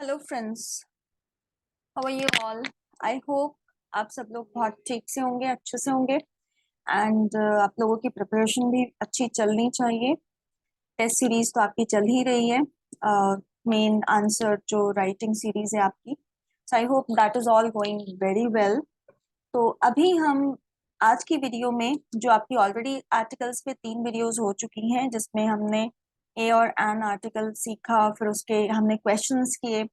Hello friends, how are you all. I hope आप सब लोग बहुत ठीक से होंगे, अच्छे से होंगे। एंड आप लोगों की प्रिपरेशन भी अच्छी चलनी चाहिए। टेस्ट सीरीज तो आपकी चल ही रही है। मेन आंसर जो राइटिंग सीरीज है आपकी, so I hope that is all going very well. तो अभी हम आज की वीडियो में, जो आपकी ऑलरेडी आर्टिकल्स पे 3 वीडियोस हो चुकी हैं, जिसमें हमने ए और एन आर्टिकल सीखा, फिर उसके हमने क्वेश्चंस किए।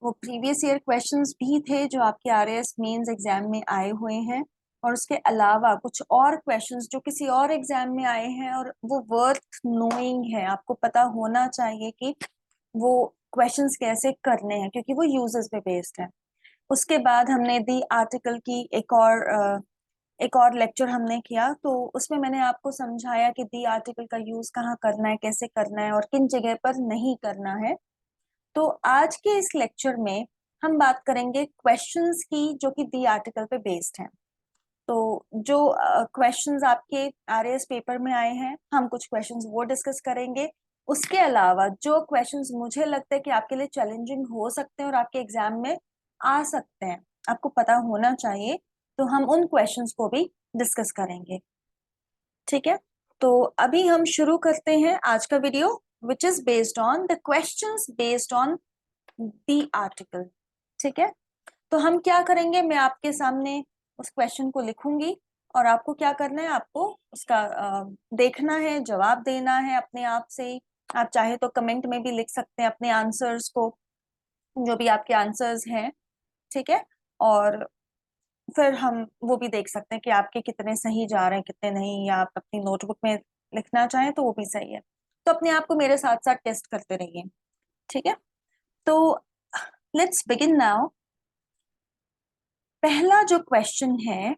वो प्रीवियस ईयर क्वेश्चंस भी थे जो आपके आरएएस मेंस एग्जाम में आए हुए हैं, और उसके अलावा कुछ और क्वेश्चंस जो किसी और एग्जाम में आए हैं, और वो वर्थ नोइंग है। आपको पता होना चाहिए कि वो क्वेश्चंस कैसे करने हैं, क्योंकि वो यूजर्स पे बेस्ड है। उसके बाद हमने दी आर्टिकल की एक और लेक्चर हमने किया, तो उसमें मैंने आपको समझाया कि दी आर्टिकल का यूज कहाँ करना है, कैसे करना है और किन जगह पर नहीं करना है। तो आज के इस लेक्चर में हम बात करेंगे क्वेश्चंस की, जो कि दी आर्टिकल पे बेस्ड हैं। तो जो क्वेश्चंस आपके आरएएस पेपर में आए हैं, हम कुछ क्वेश्चंस वो डिस्कस करेंगे। उसके अलावा जो क्वेश्चंस मुझे लगता है कि आपके लिए चैलेंजिंग हो सकते हैं और आपके एग्जाम में आ सकते हैं, आपको पता होना चाहिए, तो हम उन क्वेश्चंस को भी डिस्कस करेंगे। ठीक है, तो अभी हम शुरू करते हैं आज का video, which is based on the questions based on the article. ठीक है, तो हम क्या करेंगे, मैं आपके सामने उस क्वेश्चन को लिखूंगी, और आपको क्या करना है, आपको उसका देखना है, जवाब देना है अपने आप से ही। आप चाहे तो कमेंट में भी लिख सकते हैं अपने आंसर्स को, जो भी आपके आंसर्स हैं। ठीक है, और फिर हम वो भी देख सकते हैं कि आपके कितने सही जा रहे हैं, कितने नहीं, या आप अपनी नोटबुक में लिखना चाहें तो वो भी सही है। तो अपने आप को मेरे साथ साथ टेस्ट करते रहिए। ठीक है, तो लेट्स बिगिन नाउ। पहला जो क्वेश्चन है,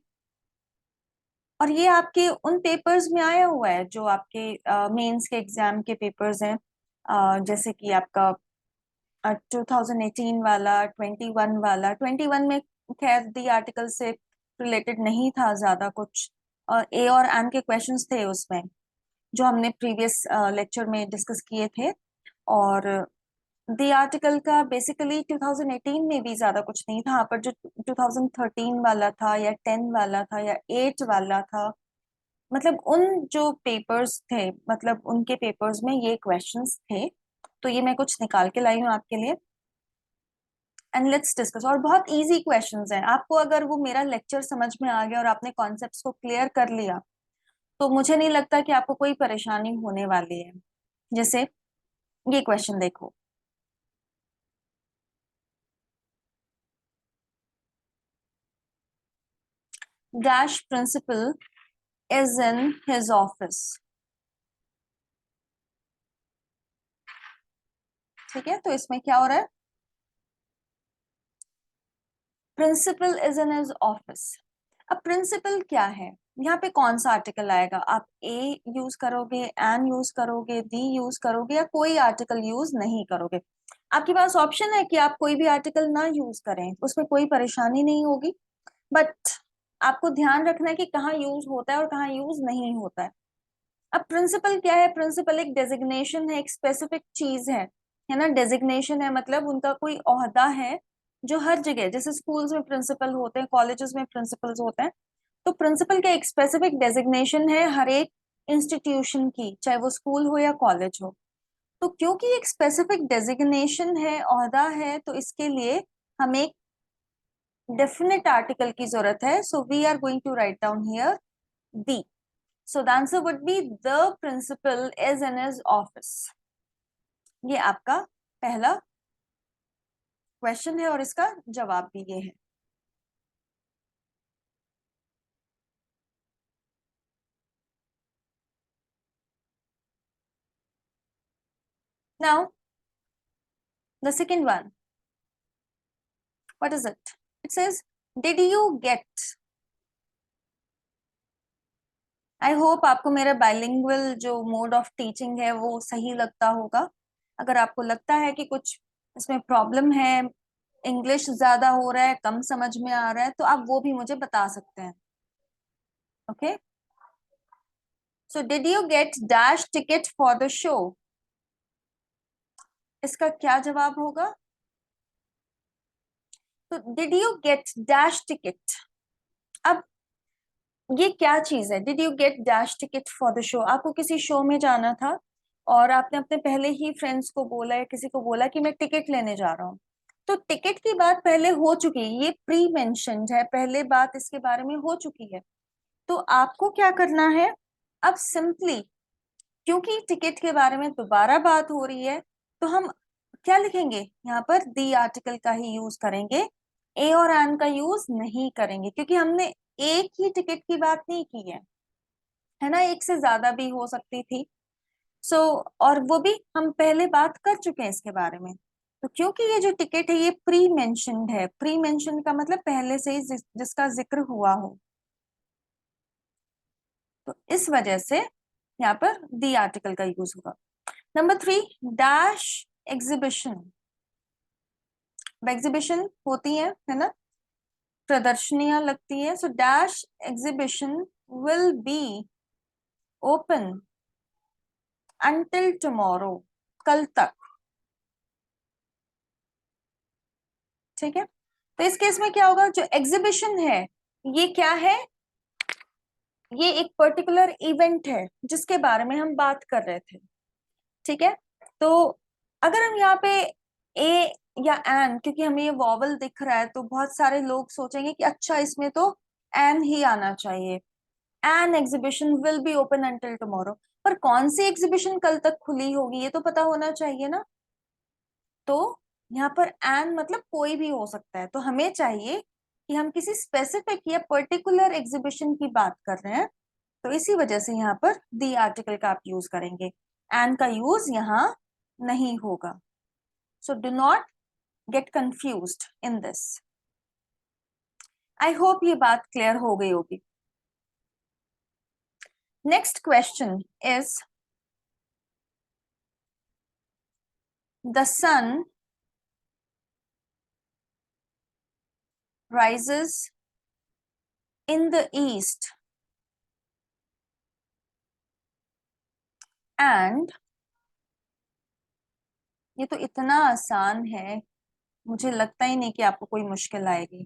और ये आपके उन पेपर्स में आया हुआ है जो आपके मेंस के एग्जाम के पेपर्स हैं, जैसे कि आपका 2018 वाला, 21 वाला। 21 में खैर दी आर्टिकल से रिलेटेड नहीं था ज्यादा कुछ, ए और एन के क्वेश्चंस थे उसमें, जो हमने प्रीवियस लेक्चर में डिस्कस किए थे। और दी आर्टिकल का बेसिकली 2018 में भी ज्यादा कुछ नहीं था, पर जो 2013 वाला था, या 10 वाला था, या 8 वाला था, मतलब उन जो पेपर्स थे, मतलब उनके पेपर्स में ये क्वेश्चंस थे। तो ये मैं कुछ निकाल के लाई हूँ आपके लिए, एंड लेट्स डिस्कस। और बहुत इजी क्वेश्चंस हैं। आपको अगर वो मेरा लेक्चर समझ में आ गया और आपने कॉन्सेप्ट्स को क्लियर कर लिया, तो मुझे नहीं लगता कि आपको कोई परेशानी होने वाली है। जैसे ये क्वेश्चन देखो, dash principal is in his office. ठीक है, तो इसमें क्या हो रहा है, principal is in his office. अब प्रिंसिपल क्या है, यहाँ पे कौन सा आर्टिकल आएगा? आप ए यूज करोगे, एन यूज करोगे, दी यूज करोगे, या कोई आर्टिकल यूज नहीं करोगे? आपके पास ऑप्शन है कि आप कोई भी आर्टिकल ना यूज करें, उसमें कोई परेशानी नहीं होगी। बट आपको ध्यान रखना है कि कहाँ यूज होता है और कहाँ यूज नहीं होता है। अब प्रिंसिपल क्या है? प्रिंसिपल एक डेजिग्नेशन है, एक स्पेसिफिक चीज है ना। डेजिग्नेशन है मतलब उनका कोई ओहदा है, जो हर जगह, जैसे स्कूल्स में प्रिंसिपल होते हैं, कॉलेजेस में प्रिंसिपल्स होते हैं, तो प्रिंसिपल का एक स्पेसिफिक डेजिग्नेशन है हर एक इंस्टीट्यूशन की, चाहे वो स्कूल हो या कॉलेज हो। तो क्योंकि एक स्पेसिफिक डेजिग्नेशन है, ओहदा है, तो इसके लिए हमें एक डेफिनेट आर्टिकल की जरूरत है। So we are going to write down here the. So the answer would be the principal is in his office. ये आपका पहला क्वेश्चन है और इसका जवाब भी ये है। Now the second one, what is it? It says, did you get? I hope आपको मेरा बाइलिंगुअल जो मोड ऑफ टीचिंग है वो सही लगता होगा। अगर आपको लगता है कि कुछ इसमें प्रॉब्लम है, इंग्लिश ज्यादा हो रहा है, कम समझ में आ रहा है, तो आप वो भी मुझे बता सकते हैं। Okay, so did you get dash ticket for the show? इसका क्या जवाब होगा? तो did you get dash ticket. अब ये क्या चीज है, did you get dash ticket for the show. आपको किसी शो में जाना था और आपने अपने पहले ही फ्रेंड्स को बोला या किसी को बोला कि मैं टिकट लेने जा रहा हूँ, तो टिकट की बात पहले हो चुकी है, ये प्री मेंशन्ड है, पहले बात इसके बारे में हो चुकी है। तो आपको क्या करना है, अब सिंपली क्योंकि टिकट के बारे में दोबारा बात हो रही है, तो हम क्या लिखेंगे यहाँ पर, दी आर्टिकल का ही यूज करेंगे, ए और एन का यूज नहीं करेंगे, क्योंकि हमने एक ही टिकट की बात नहीं की है ना, एक से ज्यादा भी हो सकती थी। सो और वो भी हम पहले बात कर चुके हैं इसके बारे में। तो क्योंकि ये जो टिकट है ये प्री मेंशन्ड है, प्री मेंशन्ड का मतलब पहले से ही जिसका जिक्र हुआ हो, तो इस वजह से यहाँ पर दी आर्टिकल का यूज होगा। Number 3, dash exhibition. एग्जीबिशन होती है ना, प्रदर्शनियां लगती है। So dash exhibition will be open until tomorrow, कल तक। ठीक है, तो इस केस में क्या होगा, जो एग्जीबिशन है ये क्या है, ये एक पर्टिकुलर इवेंट है जिसके बारे में हम बात कर रहे थे। ठीक है, तो अगर हम यहाँ पे ए या एन, क्योंकि हमें ये वॉवल दिख रहा है तो बहुत सारे लोग सोचेंगे कि अच्छा इसमें तो एन ही आना चाहिए, an exhibition will be open until tomorrow. पर कौन सी एग्जीबिशन कल तक खुली होगी ये तो पता होना चाहिए ना। तो यहाँ पर एन मतलब कोई भी हो सकता है, तो हमें चाहिए कि हम किसी स्पेसिफिक या पर्टिकुलर एग्जीबिशन की बात कर रहे हैं, तो इसी वजह से यहाँ पर दी आर्टिकल का आप यूज करेंगे, एंड का यूज यहाँ नहीं होगा। So do not get confused in this. I hope ये बात क्लियर हो गई होगी। Next question is, the sun rises in the east and, ये तो इतना आसान है, मुझे लगता ही नहीं कि आपको कोई मुश्किल आएगी।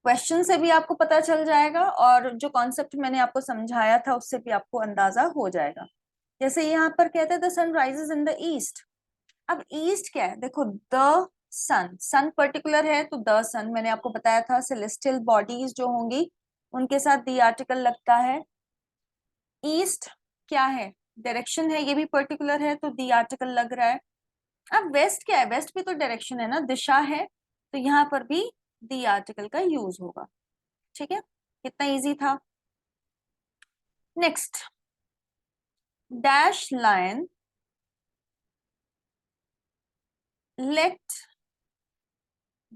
क्वेश्चन से भी आपको पता चल जाएगा और जो कॉन्सेप्ट मैंने आपको समझाया था उससे भी आपको अंदाजा हो जाएगा। जैसे यहाँ पर कहते हैं the sun rises in the east. अब ईस्ट क्या है, देखो द सन, सन पर्टिकुलर है तो द सन, मैंने आपको बताया था सेलेस्टियल बॉडीज जो होंगी उनके साथ दी आर्टिकल लगता है। ईस्ट क्या है, डायरेक्शन है, ये भी पर्टिकुलर है तो दी आर्टिकल लग रहा है। अब वेस्ट क्या है, वेस्ट भी तो डायरेक्शन है ना, दिशा है, तो यहाँ पर भी दी आर्टिकल का यूज होगा। ठीक है, कितना इजी था। Next, dash lion let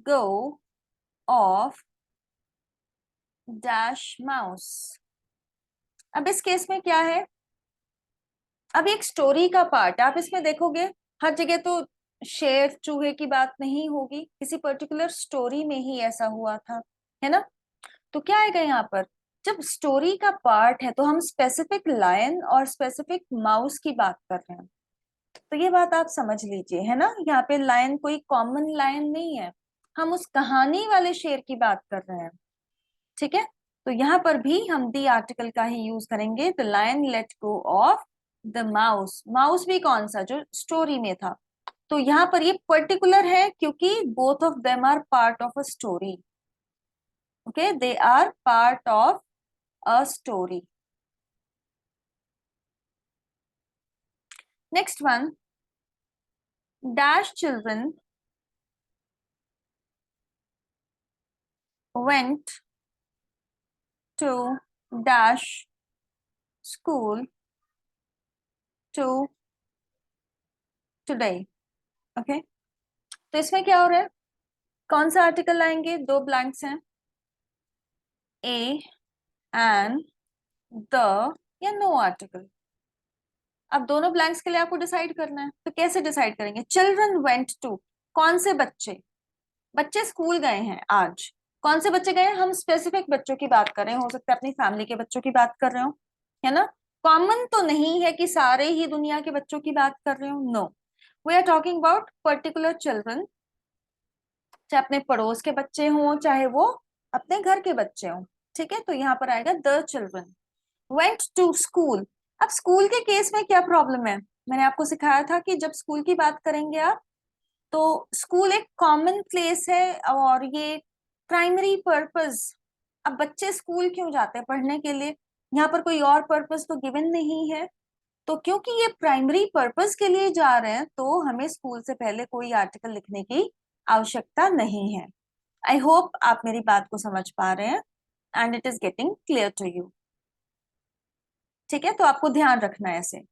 go of dash mouse. अब इस केस में क्या है, अब एक स्टोरी का पार्ट आप इसमें देखोगे, हर जगह तो शेर चूहे की बात नहीं होगी, किसी पर्टिकुलर स्टोरी में ही ऐसा हुआ था, है ना। तो क्या आएगा यहाँ पर, जब स्टोरी का पार्ट है तो हम स्पेसिफिक लायन और स्पेसिफिक माउस की बात कर रहे हैं, तो ये बात आप समझ लीजिए, है ना। यहाँ पे लायन कोई कॉमन लायन नहीं है, हम उस कहानी वाले शेर की बात कर रहे हैं। ठीक है, तो यहाँ पर भी हम दी आर्टिकल का ही यूज करेंगे, the lion let go of the mouse. Mouse भी कौन सा, जो स्टोरी में था, तो यहाँ पर ये पर्टिकुलर है क्योंकि both of them are part of a story. Okay, they are part of a story. Next one, dash children went to dash school to today। Okay, तो इसमें क्या हो रहा है, कौन सा आर्टिकल लाएंगे, दो ब्लैंक्स हैं, ए एंड द या नो आर्टिकल। अब दोनों ब्लैंक्स के लिए आपको डिसाइड करना है, तो कैसे डिसाइड करेंगे, चिल्ड्रन वेंट टू, कौन से बच्चे, बच्चे स्कूल गए हैं आज, कौन से बच्चे गए हैं, हम स्पेसिफिक बच्चों की बात कर रहे हैं, हो सकता है अपनी फैमिली के बच्चों की बात कर रहे हो, है ना। कॉमन तो नहीं है कि सारे ही दुनिया के बच्चों की बात कर रहे हो, no, we are talking about particular children चाहे अपने पड़ोस के बच्चे हों चाहे वो अपने घर के बच्चे हों। ठीक है, तो यहाँ पर आएगा the children went to school. अब स्कूल के केस में क्या प्रॉब्लम है, मैंने आपको सिखाया था कि जब स्कूल की बात करेंगे आप, तो स्कूल एक कॉमन प्लेस है और ये प्राइमरी पर्पस। अब बच्चे स्कूल क्यों जाते हैं, पढ़ने के लिए, यहाँ पर कोई और पर्पस तो गिवन नहीं है। तो क्योंकि ये प्राइमरी पर्पस के लिए जा रहे हैं तो हमें स्कूल से पहले कोई आर्टिकल लिखने की आवश्यकता नहीं है। आई होप आप मेरी बात को समझ पा रहे हैं and it is getting clear to you. ठीक है, तो आपको ध्यान रखना है ऐसे,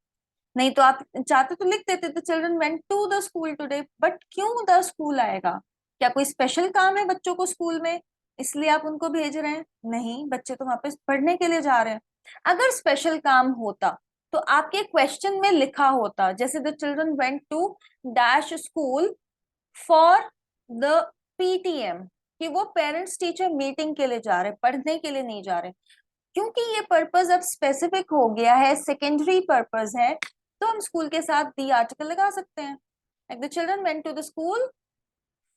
नहीं तो आप चाहते तो लिख देते the children went to the school today, but क्यों द स्कूल आएगा, क्या कोई स्पेशल काम है बच्चों को स्कूल में इसलिए आप उनको भेज रहे हैं? नहीं, बच्चे तो वहां पे पढ़ने के लिए जा रहे हैं। अगर स्पेशल काम होता तो आपके क्वेश्चन में लिखा होता जैसे the children went to dash school for the PTM, कि वो पेरेंट्स टीचर मीटिंग के लिए जा रहे, पढ़ने के लिए नहीं जा रहे। क्योंकि ये पर्पस अब स्पेसिफिक हो गया है, सेकेंडरी पर्पस है, तो हम स्कूल के साथ दी आर्टिकल लगा सकते हैं, like the children went to the school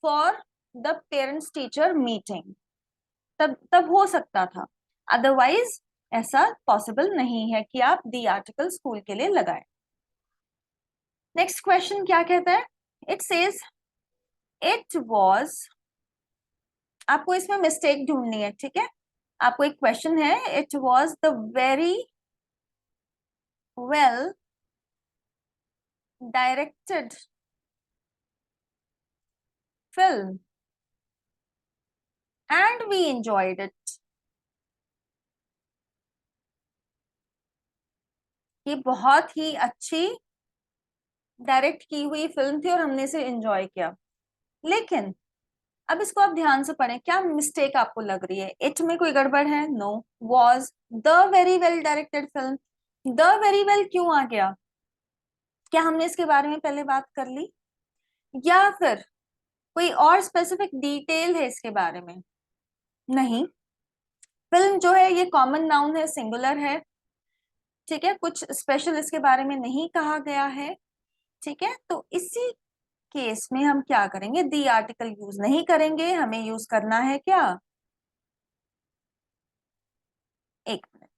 for the parents teacher meeting. तब तब हो सकता था, अदरवाइज ऐसा पॉसिबल नहीं है कि आप दी आर्टिकल स्कूल के लिए लगाएं। नेक्स्ट क्वेश्चन क्या कहता है, इट सेज इट वॉज, आपको इसमें मिस्टेक ढूंढनी है। ठीक है, आपको एक क्वेश्चन है, it was the very well directed film and we enjoyed it। ये बहुत ही अच्छी डायरेक्ट की हुई फिल्म थी और हमने इसे एंजॉय किया। लेकिन अब इसको आप ध्यान से पढ़ें, क्या मिस्टेक आपको लग रही है, इट में कोई गड़बड़ है? No, was the very well directed film, the very well क्यों आ गया? क्या हमने इसके बारे में पहले बात कर ली, या फिर कोई और स्पेसिफिक डिटेल है इसके बारे में? नहीं, फिल्म जो है ये कॉमन नाउन है, सिंगुलर है। ठीक है, कुछ स्पेशल इसके बारे में नहीं कहा गया है। ठीक है, तो इसी केस में हम क्या करेंगे, दी आर्टिकल यूज नहीं करेंगे, हमें यूज करना है क्या, एक मिनट,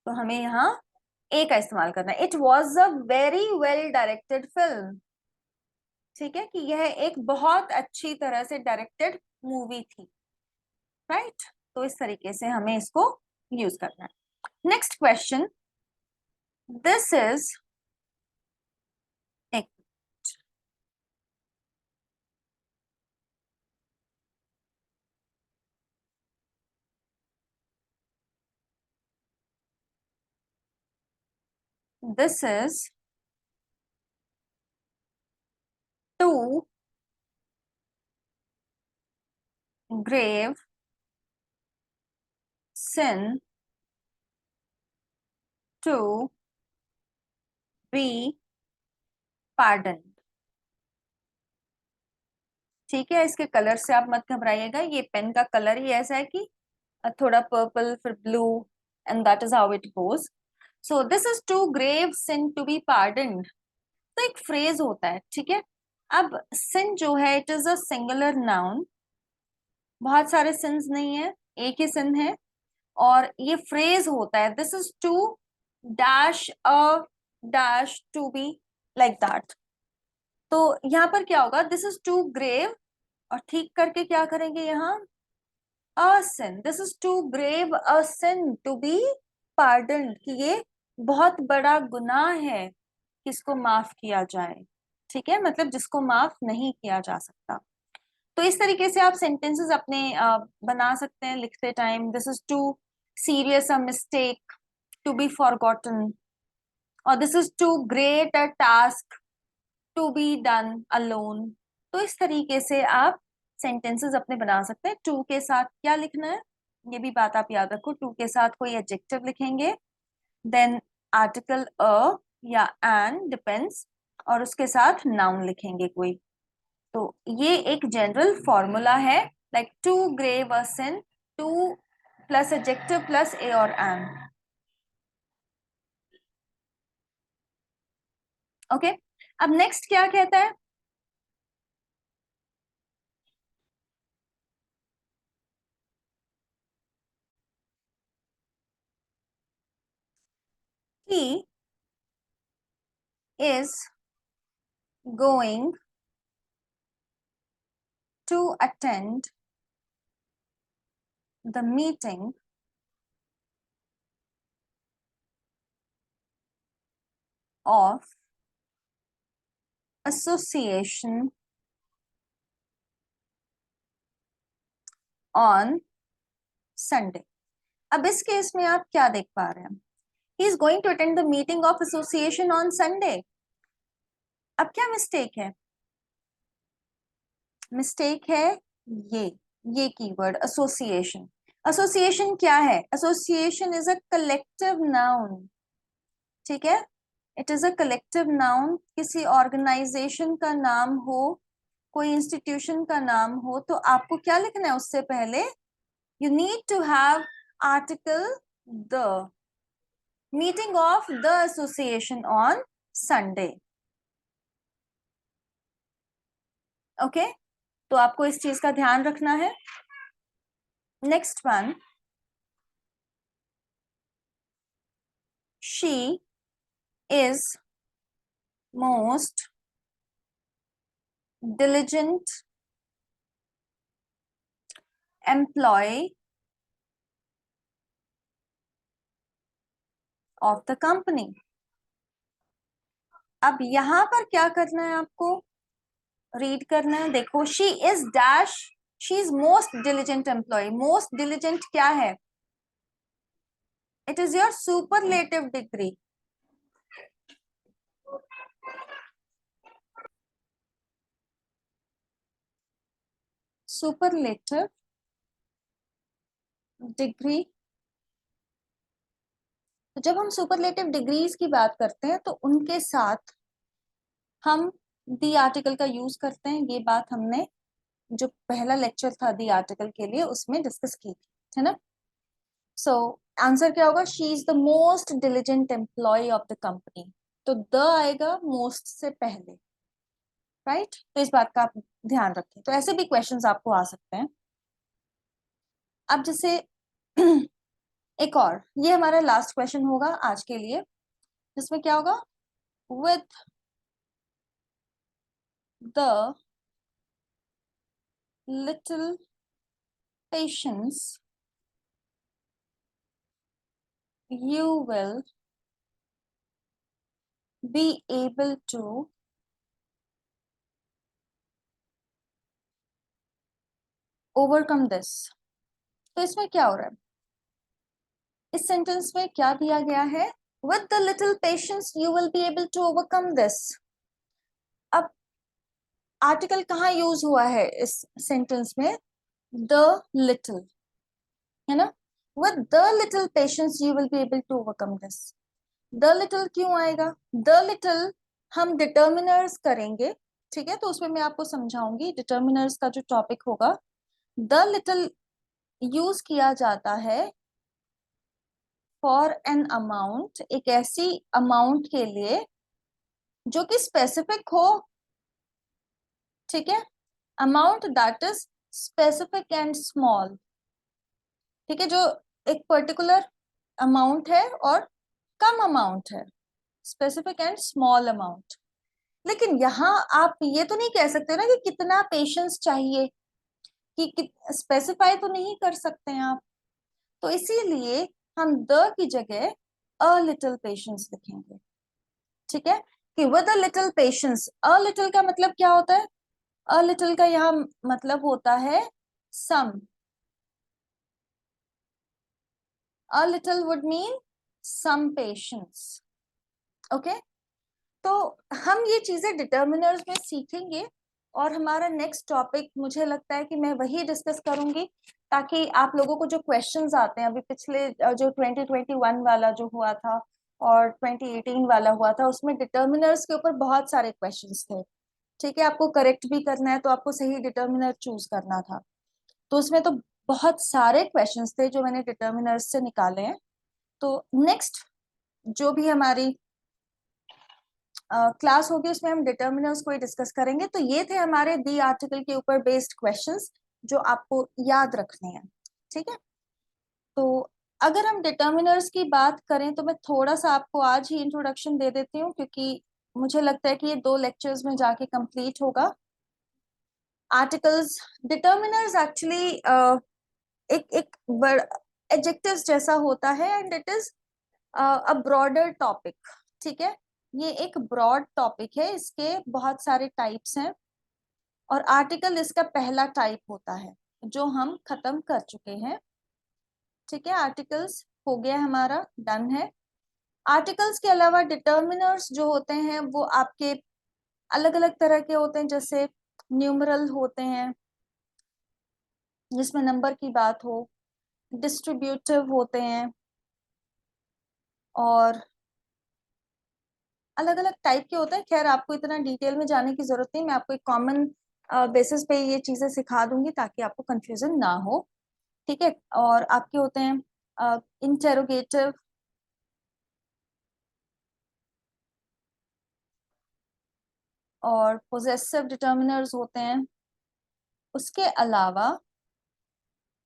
तो हमें यहाँ ए का इस्तेमाल करना है, it was a very well directed film. ठीक है, कि यह एक बहुत अच्छी तरह से डायरेक्टेड मूवी थी, राइट। तो इस तरीके से हमें इसको यूज करना है। नेक्स्ट क्वेश्चन, दिस इज, एक, this is too grave sin to be pardoned। ठीक है, इसके कलर से आप मत घबराइएगा, ये पेन का कलर ही ऐसा है कि थोड़ा पर्पल फिर blue, and that is how it goes. So this is too grave sin to be pardoned, तो एक फ्रेज होता है। ठीक है, अब सिन जो है it is a singular noun, बहुत सारे सिंस नहीं है, एक ही सिन है, और ये फ्रेज होता है, this is too dash a dash to be, like that. तो यहाँ पर क्या होगा, दिस इज टू ग्रेव, और ठीक करके क्या करेंगे यहाँ, a sin, this is too grave a sin to be pardoned, कि ये बहुत बड़ा गुनाह है किसको माफ किया जाए। ठीक है, मतलब जिसको माफ नहीं किया जा सकता। तो इस तरीके से आप सेंटेंसेस अपने बना सकते हैं लिखते time, this is too serious a mistake to be forgotten, और this is too great a task to be done alone. तो इस तरीके से आप सेंटेंसेस अपने बना सकते हैं। टू के साथ क्या लिखना है, ये भी बात आप याद रखो, टू के साथ कोई एडजेक्टिव लिखेंगे, देन आर्टिकल अ या एन डिपेंड्स, और उसके साथ नाउन लिखेंगे कोई। तो ये एक जनरल फॉर्मूला है, like too grave a sin, too plus adjective plus a और एन। ओके अब नेक्स्ट क्या कहता है? He is going to attend the meeting of association on Sunday. अब इस केस में आप क्या देख पा रहे हैं? He is going to attend the meeting of association on Sunday. अब क्या मिस्टेक है? मिस्टेक है ये कीवर्ड एसोसिएशन। एसोसिएशन क्या है? Association is a collective noun, ठीक है? It is a collective noun. किसी ऑर्गेनाइजेशन का नाम हो, कोई इंस्टीट्यूशन का नाम हो, तो आपको क्या लिखना है उससे पहले? You need to have article the, meeting of the association on Sunday. Okay, तो आपको इस चीज का ध्यान रखना है। Next one, she is most diligent employee of the company. अब यहां पर क्या करना है आपको? रीड करना है। देखो, she is dash, she is most diligent employee. Most diligent क्या है? It is your superlative degree. Superlative degree. तो जब हम सुपरलेटिव डिग्रीज की बात करते हैं तो उनके साथ हम दी आर्टिकल का यूज करते हैं। ये बात हमने जो पहला लेक्चर था दी आर्टिकल के लिए उसमें डिस्कस की थी, है ना? सो आंसर क्या होगा? She is the most diligent employee of the company. तो द आएगा मोस्ट से पहले, राइट? तो इस बात का आप ध्यान रखें। तो ऐसे भी क्वेश्चंस आपको आ सकते हैं। अब जैसे एक और, ये हमारा लास्ट क्वेश्चन होगा आज के लिए, जिसमें क्या होगा? With the little patience you will be able to overcome this. तो इसमें क्या हो रहा है? इस सेंटेंस में क्या दिया गया है? With the little patience you will be able to overcome this. अब आर्टिकल कहाँ यूज हुआ है इस सेंटेंस में? The little, है ना? With the little patience you will be able to overcome this. The little क्यों आएगा? The little हम डिटर्मिनर्स करेंगे, ठीक है? तो उसमें मैं आपको समझाऊंगी। डिटर्मिनर्स का जो टॉपिक होगा, द लिटिल यूज किया जाता है फॉर एन अमाउंट, एक ऐसी अमाउंट के लिए जो कि स्पेसिफिक हो, ठीक है? Amount that is specific and small, ठीक है? जो एक पर्टिकुलर अमाउंट है और कम अमाउंट है, स्पेसिफिक एंड स्मॉल अमाउंट। लेकिन यहाँ आप ये तो नहीं कह सकते ना कि कितना पेशेंस चाहिए, कि स्पेसिफाई तो नहीं कर सकते हैं आप। तो इसीलिए हम द की जगह अ लिटिल पेशेंस लिखेंगे, ठीक है? कि with a little patience. A little का मतलब क्या होता है? अ लिटिल का यहाँ मतलब होता है some. A little would mean some patience, okay? तो हम ये चीजें डिटर्मिनर्स में सीखेंगे और हमारा नेक्स्ट टॉपिक मुझे लगता है कि मैं वही डिस्कस करूंगी, ताकि आप लोगों को जो क्वेश्चंस आते हैं अभी पिछले जो 2021 वाला जो हुआ था और 2018 वाला हुआ था, उसमें डिटर्मिनर्स के ऊपर बहुत सारे क्वेश्चंस थे, ठीक है? आपको करेक्ट भी करना है तो आपको सही डिटर्मिनर चूज करना था। तो उसमें तो बहुत सारे क्वेश्चंस थे जो मैंने डिटर्मिनर्स से निकाले हैं। तो नेक्स्ट जो भी हमारी क्लास होगी उसमें हम डिटर्मिनर्स को ही डिस्कस करेंगे। तो ये थे हमारे दी आर्टिकल के ऊपर बेस्ड क्वेश्चंस जो आपको याद रखने हैं, ठीक है। तो अगर हम डिटर्मिनर्स की बात करें तो मैं थोड़ा सा आपको आज ही इंट्रोडक्शन दे देती हूँ, क्योंकि मुझे लगता है कि ये 2 लेक्चर्स में जाके कंप्लीट होगा। आर्टिकल्स, डिटर्मिनर्स एक्चुअली एक एक एडजेक्टिव्स जैसा होता है, and it is a broader topic, ठीक है। ये एक ब्रॉड टॉपिक है, इसके बहुत सारे टाइप्स हैं, और आर्टिकल इसका पहला टाइप होता है जो हम खत्म कर चुके हैं, ठीक है। आर्टिकल्स हो गया हमारा, डन है। आर्टिकल्स के अलावा डिटर्मिनर्स जो होते हैं वो आपके अलग अलग तरह के होते हैं, जैसे न्यूमरल होते हैं जिसमें नंबर की बात हो, डिस्ट्रीब्यूटिव होते हैं, और अलग अलग टाइप के होते हैं। खैर आपको इतना डिटेल में जाने की जरूरत नहीं, मैं आपको एक कॉमन बेसिस पे ये चीजें सिखा दूंगी ताकि आपको कंफ्यूजन ना हो, ठीक है। और आपके होते हैं इंटेरोगेटिव, और पोजेसिव डिटर्मिनर्स होते हैं। उसके अलावा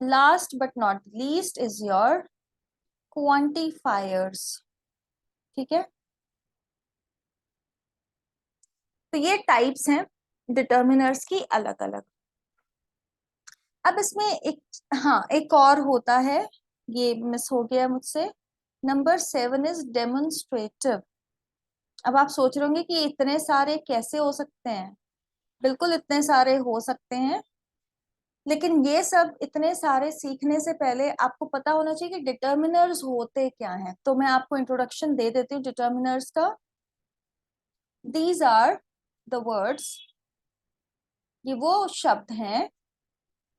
last but not least is your quantifiers, ठीक है। तो ये टाइप्स हैं डिटर्मिनर्स की अलग अलग। अब इसमें एक, हाँ एक और होता है, ये मिस हो गया मुझसे, नंबर 7 इज डेमोन्स्ट्रेटिव। अब आप सोच रहे होंगे कि इतने सारे कैसे हो सकते हैं। बिल्कुल इतने सारे हो सकते हैं, लेकिन ये सब इतने सारे सीखने से पहले आपको पता होना चाहिए कि डिटर्मिनर्स होते क्या हैं। तो मैं आपको इंट्रोडक्शन दे देती हूँ डिटर्मिनर्स का। दीज आर द वर्ड्स, ये वो शब्द हैं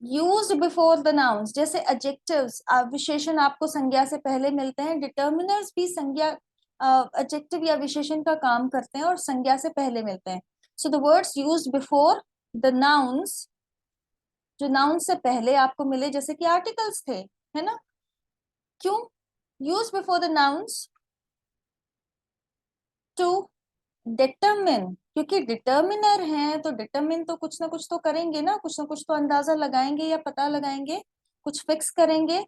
यूज्ड बिफोर द नाउन्स, जैसे एडजेक्टिव्स, विशेषण आपको संज्ञा से पहले मिलते हैं, डिटर्मिनर्स भी संज्ञा एडजेक्टिव या विशेषण का काम करते हैं और संज्ञा से पहले मिलते हैं। So the words used before the nouns, जो नाउन से पहले आपको मिले, जैसे कि आर्टिकल्स थे, है ना। क्यों use before the nouns? To determine, क्योंकि डिटर्मिनर हैं तो डिटरमिन तो कुछ ना कुछ तो करेंगे ना कुछ तो अंदाजा लगाएंगे या पता लगाएंगे, कुछ फिक्स करेंगे।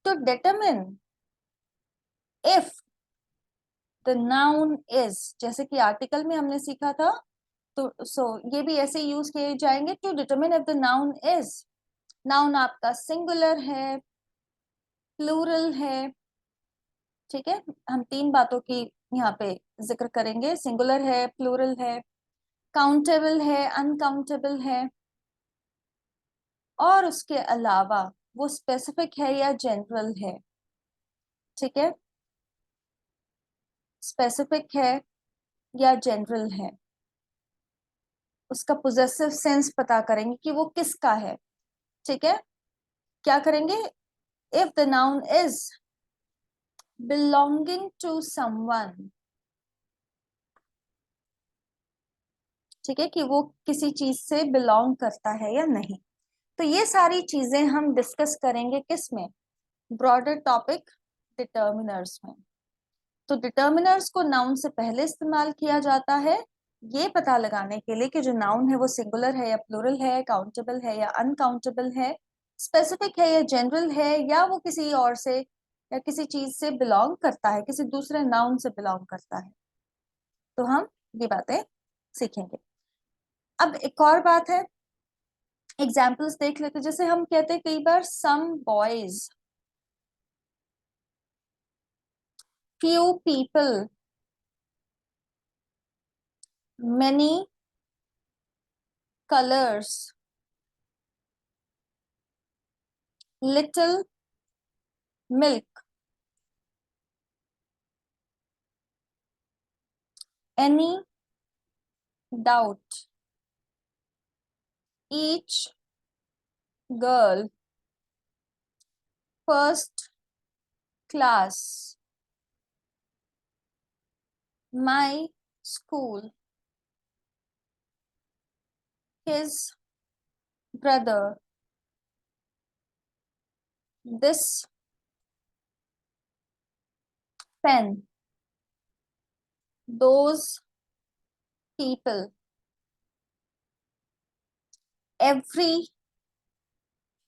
तो determine if the noun is, जैसे कि आर्टिकल में हमने सीखा था, तो ये भी ऐसे यूज किए जाएंगे to determine if the noun is, noun आपका सिंगुलर है, प्लूरल है, ठीक है। हम 3 बातों की यहाँ पे जिक्र करेंगे, सिंगुलर है, प्लूरल है, काउंटेबल है, अनकाउंटेबल है, और उसके अलावा वो स्पेसिफिक है या जनरल है, ठीक है। स्पेसिफिक है या जनरल है, उसका पोजेसिव सेंस पता करेंगे कि वो किसका है, ठीक है। क्या करेंगे? If the noun is belonging to someone, ठीक है, कि वो किसी चीज से बिलोंग करता है या नहीं। तो ये सारी चीजें हम डिस्कस करेंगे किस में? ब्रॉडर टॉपिक डिटर्मिनर्स में। तो डिटर्मिनर्स को नाउन से पहले इस्तेमाल किया जाता है ये पता लगाने के लिए कि जो नाउन है वो सिंगुलर है या प्लूरल है, काउंटेबल है या अनकाउंटेबल है, स्पेसिफिक है या जनरल है, या वो किसी और से या किसी चीज से बिलोंग करता है, किसी दूसरे नाउन से बिलोंग करता है। तो हम ये बातें सीखेंगे। अब एक और बात है, एग्जाम्पल्स देख लेते, जैसे हम कहते हैं कई बार some boys, few people, many colors, little milk, any doubt, each girl, first class, my school, his brother, this pen, those people, every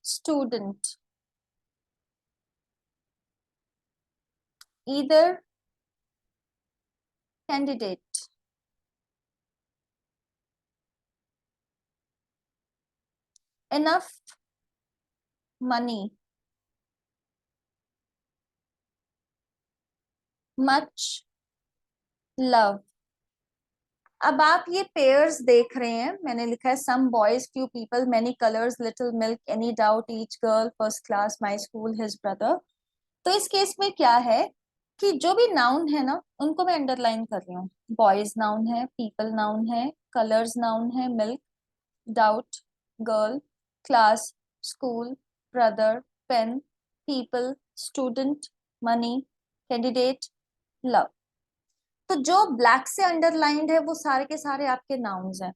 student, either candidate, enough money, much love. अब आप ये पेयर्स देख रहे हैं, मैंने लिखा है some boys, few people, many colours, little milk, any doubt, each girl, first class, my school, his brother. तो इस केस में क्या है कि जो भी नाउन है ना उनको मैं अंडरलाइन कर रही हूँ। बॉयज नाउन है, पीपल नाउन है, कलर्स नाउन है, milk, doubt, girl, class, school, brother, pen, people, student, money, candidate, love. तो जो ब्लैक से अंडरलाइंड है वो सारे के सारे आपके नाउन्स हैं,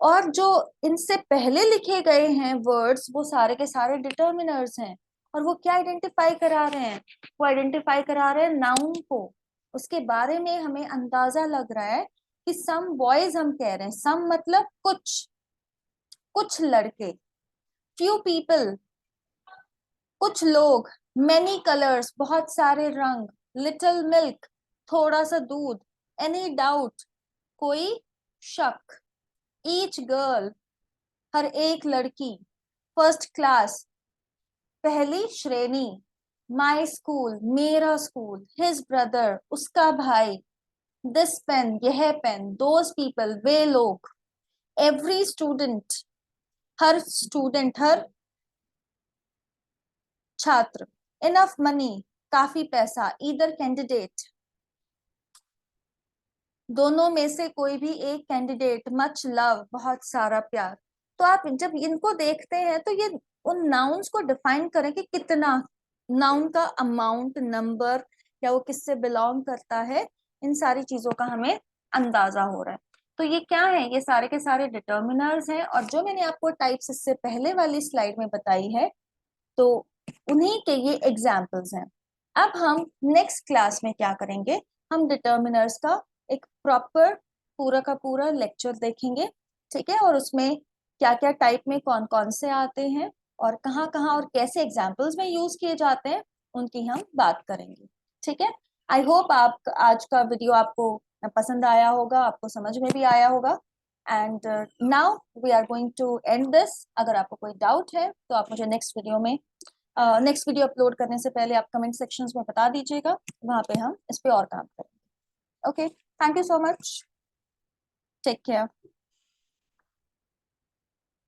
और जो इनसे पहले लिखे गए हैं वर्ड्स वो सारे के सारे डिटर्मिनर्स हैं। और वो क्या आइडेंटिफाई करा रहे हैं? वो आइडेंटिफाई करा रहे हैं नाउन को। उसके बारे में हमें अंदाजा लग रहा है कि सम बॉयज हम कह रहे हैं, सम मतलब कुछ, कुछ लड़के, फ्यू पीपल कुछ लोग, मेनी कलर्स बहुत सारे रंग, लिटिल मिल्क थोड़ा सा दूध, एनी डाउट कोई शक, ईच गर्ल हर एक लड़की, फर्स्ट क्लास पहली श्रेणी, माई स्कूल मेरा स्कूल, हिज ब्रदर उसका भाई, दिस पेन यह पेन, दोज पीपल वे लोग, एवरी स्टूडेंट हर स्टूडेंट हर छात्र, इनफ मनी काफी पैसा, ईदर कैंडिडेट दोनों में से कोई भी एक कैंडिडेट, मच लव बहुत सारा प्यार। तो आप जब इनको देखते हैं तो ये उन नाउन्स को डिफाइन करें कि कितना, नाउन का अमाउंट, नंबर, या वो किससे बिलोंग करता है, इन सारी चीजों का हमें अंदाजा हो रहा है। तो ये क्या है? ये सारे के सारे डिटर्मिनर्स हैं, और जो मैंने आपको टाइप्स इससे पहले वाली स्लाइड में बताई है तो उन्हीं के ये एग्जाम्पल्स हैं। अब हम नेक्स्ट क्लास में क्या करेंगे, हम डिटर्मिनर्स का एक प्रॉपर पूरा का पूरा लेक्चर देखेंगे, ठीक है, और उसमें क्या क्या टाइप में कौन कौन से आते हैं और कहाँ और कैसे एग्जाम्पल्स में यूज किए जाते हैं उनकी हम बात करेंगे, ठीक है। आई होप आप आज का वीडियो आपको पसंद आया होगा, आपको समझ में भी आया होगा। And now we are going to end this. अगर आपको कोई डाउट है तो आप मुझे नेक्स्ट वीडियो अपलोड करने से पहले आप कमेंट सेक्शंस में बता दीजिएगा, वहां पे हम इस पे और काम करेंगे। Okay, thank you so much, take care.